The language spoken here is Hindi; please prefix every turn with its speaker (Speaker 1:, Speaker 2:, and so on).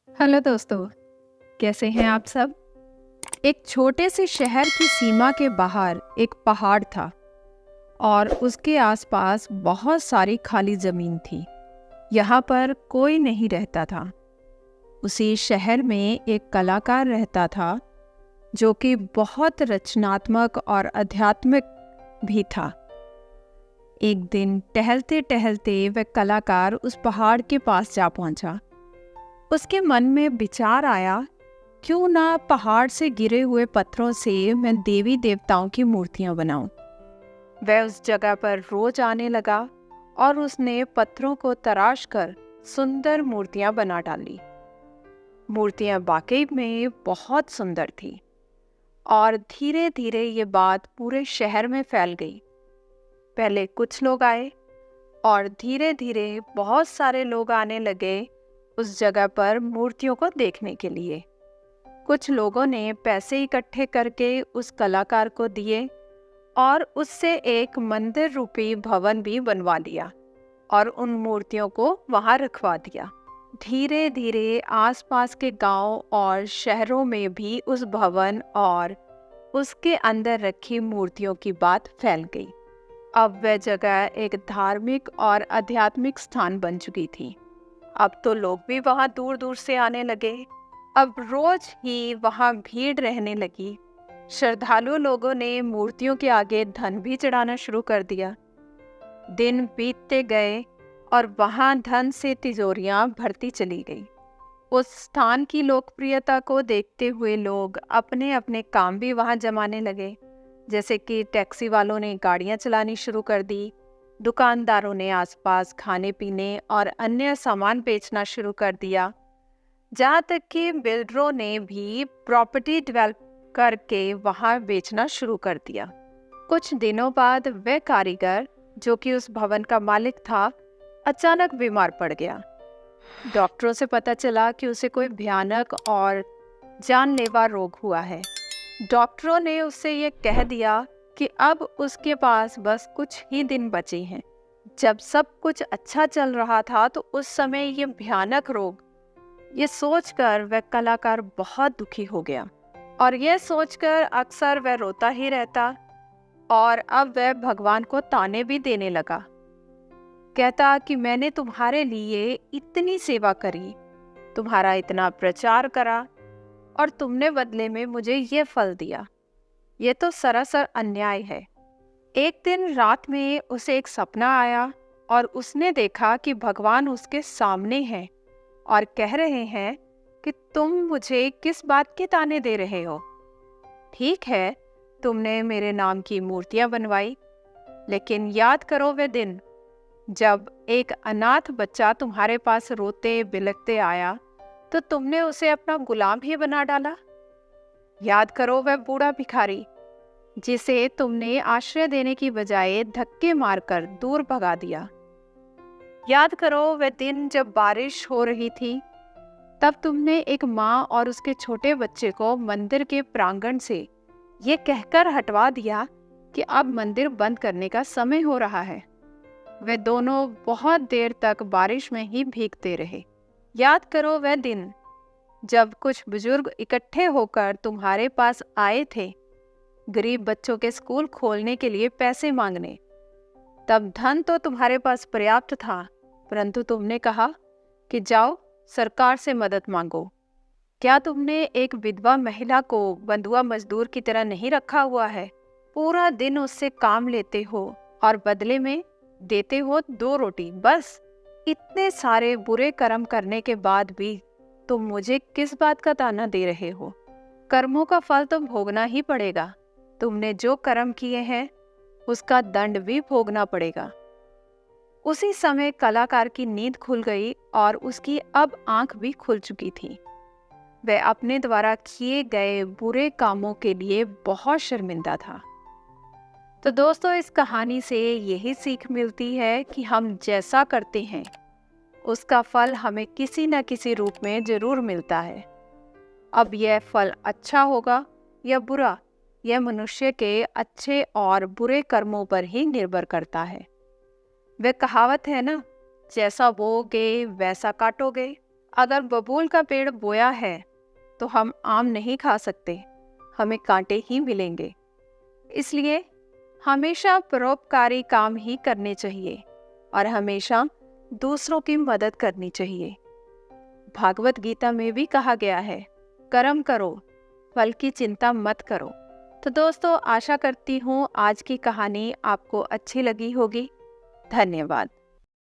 Speaker 1: हेलो दोस्तों, कैसे हैं आप सब। एक छोटे से शहर की सीमा के बाहर एक पहाड़ था और उसके आसपास बहुत सारी खाली ज़मीन थी। यहाँ पर कोई नहीं रहता था। उसी शहर में एक कलाकार रहता था जो कि बहुत रचनात्मक और आध्यात्मिक भी था। एक दिन टहलते टहलते वह कलाकार उस पहाड़ के पास जा पहुंचा। उसके मन में विचार आया, क्यों ना पहाड़ से गिरे हुए पत्थरों से मैं देवी देवताओं की मूर्तियां बनाऊं। वह उस जगह पर रोज आने लगा और उसने पत्थरों को तराश कर सुंदर मूर्तियां बना डाली। मूर्तियां वाकई में बहुत सुंदर थी और धीरे धीरे ये बात पूरे शहर में फैल गई। पहले कुछ लोग आए और धीरे धीरे बहुत सारे लोग आने लगे उस जगह पर मूर्तियों को देखने के लिए। कुछ लोगों ने पैसे इकट्ठे करके उस कलाकार को दिए और उससे एक मंदिर रूपी भवन भी बनवा लिया और उन मूर्तियों को वहां रखवा दिया। धीरे धीरे आसपास के गांव और शहरों में भी उस भवन और उसके अंदर रखी मूर्तियों की बात फैल गई। अब वह जगह एक धार्मिक और आध्यात्मिक स्थान बन चुकी थी। अब तो लोग भी वहां दूर दूर से आने लगे। अब रोज ही वहां भीड़ रहने लगी। श्रद्धालु लोगों ने मूर्तियों के आगे धन भी चढ़ाना शुरू कर दिया। दिन बीतते गए और वहां धन से तिजोरियां भरती चली गई। उस स्थान की लोकप्रियता को देखते हुए लोग अपने अपने काम भी वहां जमाने लगे। जैसे कि टैक्सी वालों ने गाड़ियां चलानी शुरू कर दी, दुकानदारों ने आसपास खाने पीने और अन्य सामान बेचना शुरू कर दिया, जहाँ तक कि बिल्डरों ने भी प्रॉपर्टी डेवलप करके वहाँ बेचना शुरू कर दिया। कुछ दिनों बाद वह कारीगर जो कि उस भवन का मालिक था, अचानक बीमार पड़ गया। डॉक्टरों से पता चला कि उसे कोई भयानक और जानलेवा रोग हुआ है। डॉक्टरों ने उससे ये कह दिया कि अब उसके पास बस कुछ ही दिन बचे हैं। जब सब कुछ अच्छा चल रहा था तो उस समय ये भयानक रोग, ये सोचकर वह कलाकार बहुत दुखी हो गया और यह सोचकर अक्सर वह रोता ही रहता और अब वह भगवान को ताने भी देने लगा। कहता कि मैंने तुम्हारे लिए इतनी सेवा करी, तुम्हारा इतना प्रचार करा और तुमने बदले में मुझे ये फल दिया। ये तो सरासर अन्याय है। एक दिन रात में उसे एक सपना आया और उसने देखा कि भगवान उसके सामने हैं और कह रहे हैं कि तुम मुझे किस बात के ताने दे रहे हो। ठीक है, तुमने मेरे नाम की मूर्तियां बनवाई, लेकिन याद करो वह दिन जब एक अनाथ बच्चा तुम्हारे पास रोते बिलखते आया तो तुमने उसे अपना गुलाम ही बना डाला। याद करो वह बूढ़ा भिखारी जिसे तुमने आश्रय देने की बजाय धक्के मारकर दूर भगा दिया। याद करो वह दिन जब बारिश हो रही थी, तब तुमने एक माँ और उसके छोटे बच्चे को मंदिर के प्रांगण से ये कहकर हटवा दिया कि अब मंदिर बंद करने का समय हो रहा है। वे दोनों बहुत देर तक बारिश में ही भीगते रहे। याद करो वह दिन जब कुछ बुजुर्ग इकट्ठे होकर तुम्हारे पास आए थे गरीब बच्चों के स्कूल खोलने के लिए पैसे मांगने। तब धन तो तुम्हारे पास पर्याप्त था, परंतु तुमने कहा कि जाओ सरकार से मदद मांगो। क्या तुमने एक विधवा महिला को बंधुआ मजदूर की तरह नहीं रखा हुआ है? पूरा दिन उससे काम लेते हो और बदले में देते हो 2 रोटी बस। इतने सारे बुरे कर्म करने के बाद भी तुम मुझे किस बात का ताना दे रहे हो? कर्मों का फल तो भोगना ही पड़ेगा। तुमने जो कर्म किए हैं उसका दंड भी भोगना पड़ेगा। उसी समय कलाकार की नींद खुल गई और उसकी अब आंख भी खुल चुकी थी। वह अपने द्वारा किए गए बुरे कामों के लिए बहुत शर्मिंदा था। तो दोस्तों, इस कहानी से यही सीख मिलती है कि हम जैसा करते हैं उसका फल हमें किसी न किसी रूप में जरूर मिलता है। अब यह फल अच्छा होगा या बुरा, यह मनुष्य के अच्छे और बुरे कर्मों पर ही निर्भर करता है। वह कहावत है ना, जैसा बोओगे वैसा काटोगे। अगर बबूल का पेड़ बोया है तो हम आम नहीं खा सकते, हमें कांटे ही मिलेंगे। इसलिए हमेशा परोपकारी काम ही करने चाहिए और हमेशा दूसरों की मदद करनी चाहिए। भागवत गीता में भी कहा गया है, कर्म करो, फल की चिंता मत करो। तो दोस्तों, आशा करती हूँ आज की कहानी आपको अच्छी लगी होगी। धन्यवाद।